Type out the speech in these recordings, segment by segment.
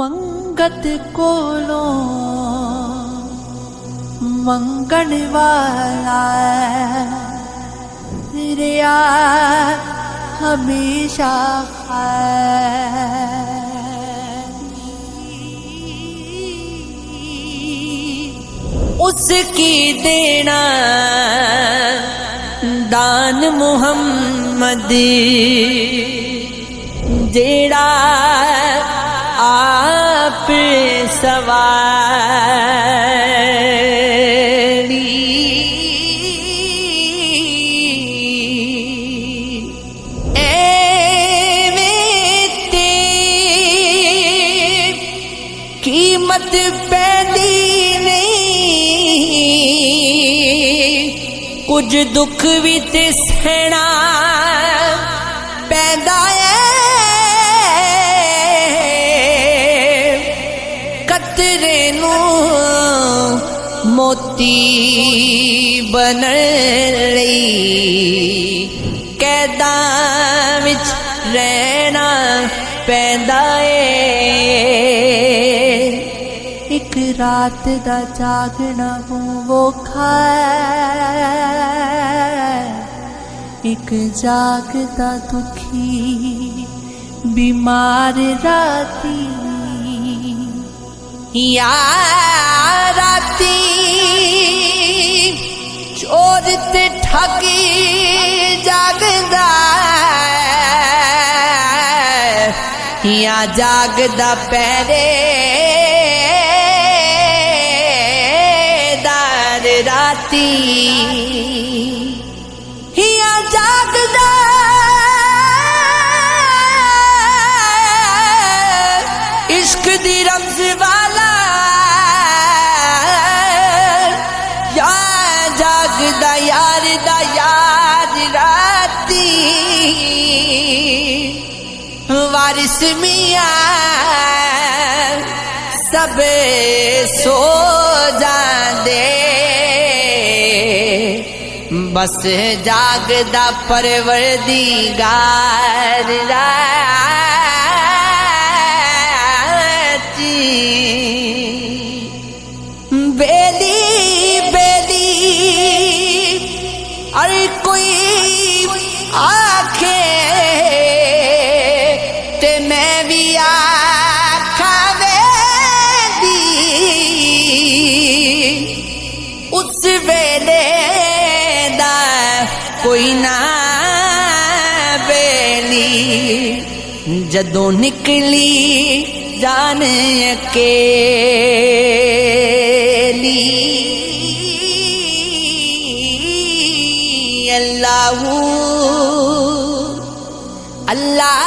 मंगत कोलो मंगण वाला रिया हमेशा उसकी देना दान मुहम्मद जेड़ा आप सवारी एवेते कीमत पैदी नहीं कुछ दुख भी ते सहना पैदा मोती बनण लई कैदां विच रहना पैंदा ए एक रात दा जागना वोखा एक जागदा दुखी बीमार राती या राती चोर ते ठगी जागदा या जागदा पहरेदार राती या जागदा इश्क दी रमज वाला या जागदा यार दा यार राती वारिस मियां सब सो जांदे बस जागदा परवरदिगार बेली बेली अरे कोई आखे ते मैं भी आखा वेदी उस वेले दा कोई ना बेली जदों निकली जान अकेली अल्लाहू अल्लाहू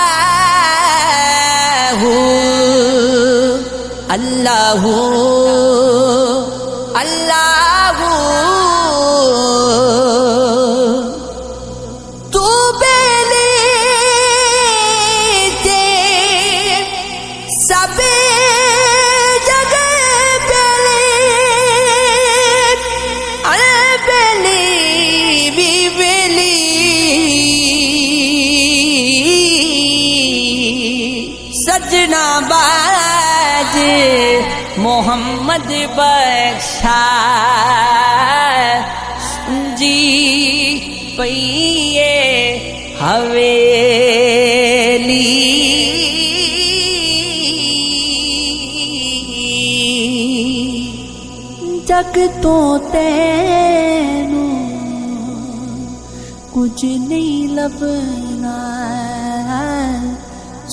अल्लाहू अल्लाहू तू बेली ते सब जगह बेली अरे बेली भी बेली सजना बाज मोहम्मद बख्शा जी पइए हवेली जग तो तैनू कुछ नहीं लभना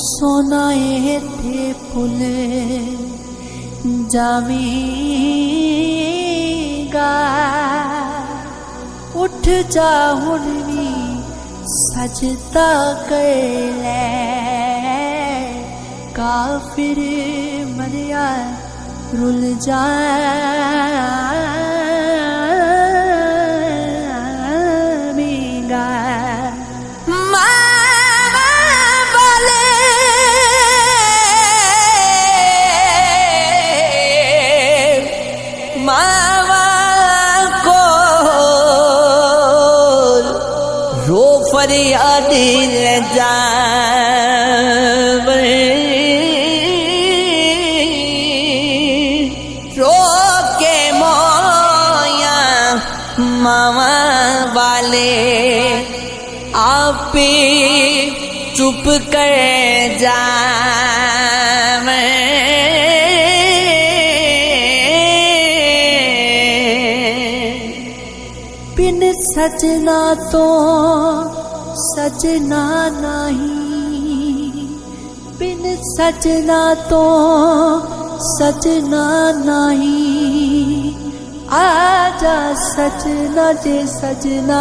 सोना थे फुल जावेगा उठ जा हुण भी सजदा कर ले काफिर मरिया रुल जावेगा मावा को रो फरियाद ले जावे मामा वाले आप चुप कर जावे बिन सजना तो सजना नहीं बिन सजना तो सजना नहीं आजा सजना जे सजना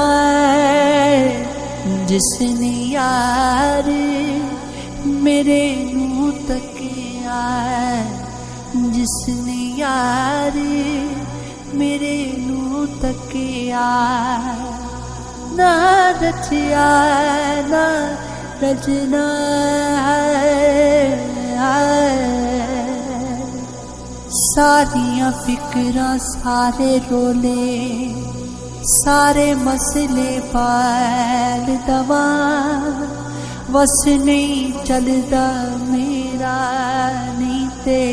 जिसने यार मेरे नू तकिया जिसने यार मेरे नू तकिया ना रचिया ना रचना सारियां फिक्रां सारे रोले सारे मसले पाल दवा बस नहीं चलदा मेरा नहीं ते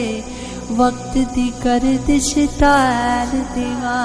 वक्त दी गर्दिश टाल देवा